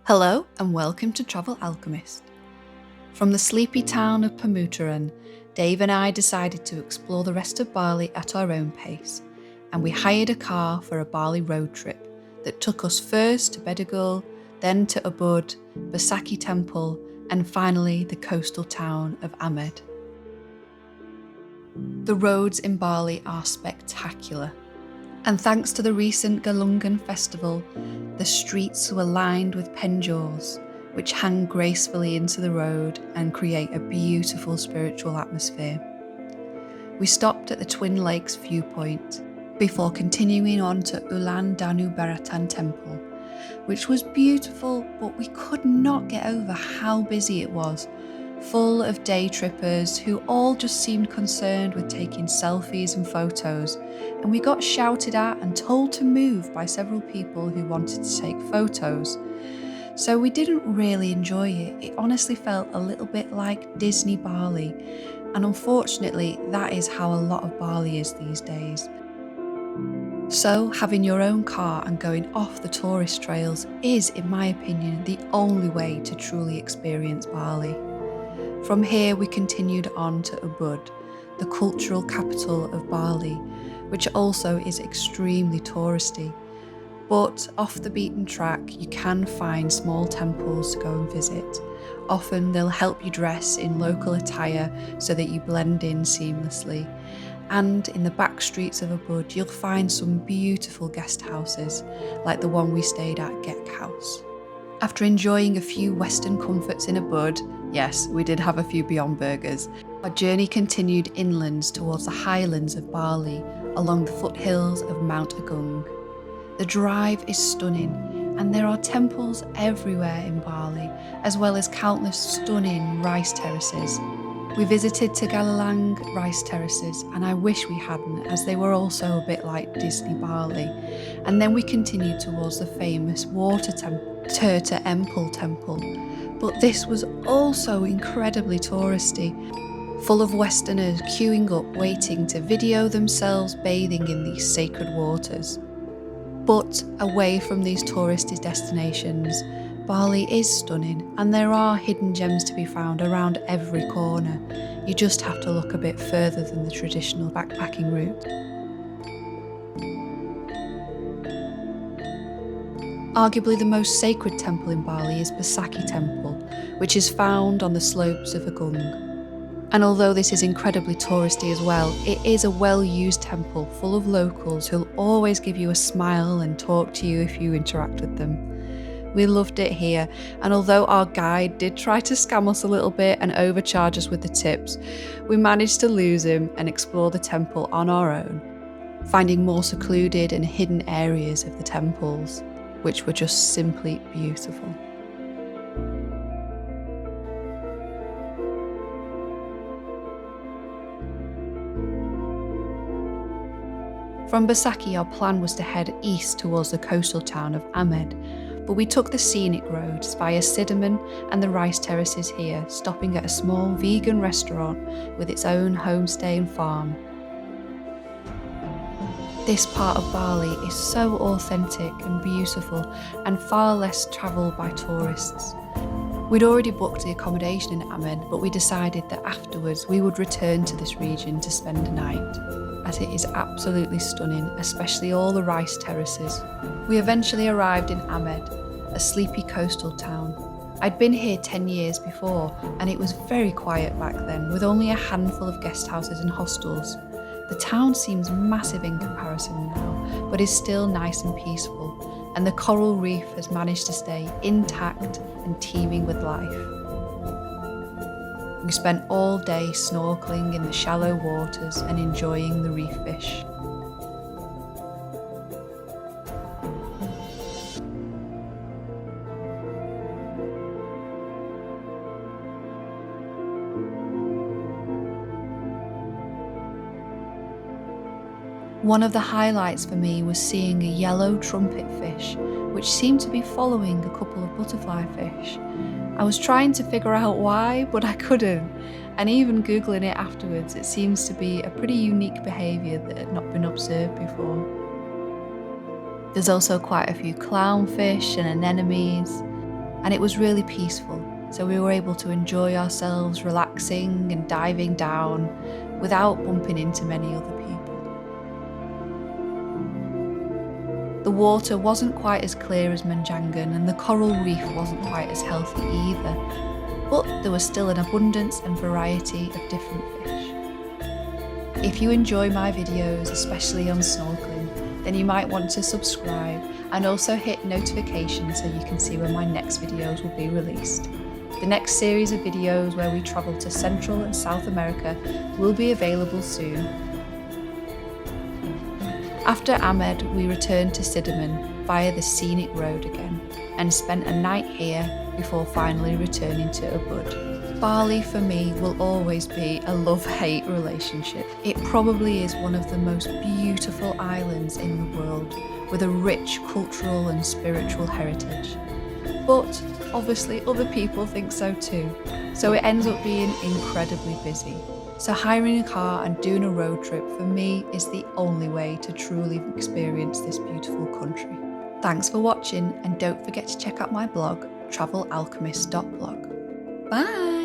Hello and welcome to Travel Alchemist. From the sleepy town of Pemuteran, Dave and I decided to explore the rest of Bali at our own pace, and we hired a car for a Bali road trip that took us first to Besakih, then to Ubud, Basaki Temple, and finally the coastal town of Amed. The roads in Bali are spectacular, and thanks to the recent Galungan festival, the streets were lined with penjors, which hang gracefully into the road and create a beautiful spiritual atmosphere. We stopped at the Twin Lakes viewpoint before continuing on to Ulun Danu Beratan Temple, which was beautiful, but we could not get over how busy it was, full of day trippers who all just seemed concerned with taking selfies and photos, and we got shouted at and told to move by several people who wanted to take photos. So we didn't really enjoy it. It honestly felt a little bit like Disney Bali, and unfortunately that is how a lot of Bali is these days. So having your own car and going off the tourist trails is, in my opinion, the only way to truly experience Bali. From here we continued on to Ubud, the cultural capital of Bali, which also is extremely touristy. But off the beaten track you can find small temples to go and visit. Often they'll help you dress in local attire so that you blend in seamlessly. And in the back streets of Ubud you'll find some beautiful guest houses, like the one we stayed at, Gek House. After enjoying a few Western comforts in Ubud, yes, we did have a few Beyond Burgers, our journey continued inlands towards the highlands of Bali, along the foothills of Mount Agung. The drive is stunning, and there are temples everywhere in Bali, as well as countless stunning rice terraces. We visited Tegalalang rice terraces, and I wish we hadn't, as they were also a bit like Disney Bali. And then we continued towards the famous water temple, Emple Temple. But this was also incredibly touristy, full of Westerners queuing up waiting to video themselves bathing in these sacred waters. But away from these touristy destinations, Bali is stunning, and there are hidden gems to be found around every corner. You just have to look a bit further than the traditional backpacking route. Arguably the most sacred temple in Bali is Basaki Temple, which is found on the slopes of Agung. And although this is incredibly touristy as well, it is a well-used temple full of locals who'll always give you a smile and talk to you if you interact with them. We loved it here, and although our guide did try to scam us a little bit and overcharge us with the tips, we managed to lose him and explore the temple on our own, finding more secluded and hidden areas of the temples, which were just simply beautiful. From Besakih, our plan was to head east towards the coastal town of Amed, but we took the scenic roads via Sidemen and the rice terraces here, stopping at a small vegan restaurant with its own homestay and farm. This part of Bali is so authentic and beautiful and far less travelled by tourists. We'd already booked the accommodation in Amed, but we decided that afterwards we would return to this region to spend a night, as it is absolutely stunning, especially all the rice terraces. We eventually arrived in Amed, a sleepy coastal town. I'd been here 10 years before, and it was very quiet back then, with only a handful of guest houses and hostels. The town seems massive in comparison now, but is still nice and peaceful, and the coral reef has managed to stay intact and teeming with life. We spent all day snorkelling in the shallow waters and enjoying the reef fish. One of the highlights for me was seeing a yellow trumpet fish, which seemed to be following a couple of butterfly fish. I was trying to figure out why, but I couldn't, and even Googling it afterwards, it seems to be a pretty unique behaviour that had not been observed before. There's also quite a few clownfish and anemones, and it was really peaceful, so we were able to enjoy ourselves relaxing and diving down without bumping into many other people. The water wasn't quite as clear as Manjangan, and the coral reef wasn't quite as healthy either, but there was still an abundance and variety of different fish. If you enjoy my videos, especially on snorkelling, then you might want to subscribe and also hit notifications so you can see when my next videos will be released. The next series of videos where we travel to Central and South America will be available soon. After Amed, we returned to Sidemen via the Scenic road again and spent a night here before finally returning to Ubud. Bali for me will always be a love-hate relationship. It probably is one of the most beautiful islands in the world, with a rich cultural and spiritual heritage. But obviously other people think so too, so it ends up being incredibly busy. So hiring a car and doing a road trip for me is the only way to truly experience this beautiful country. Thanks for watching, and don't forget to check out my blog, travelalchemist.blog. Bye!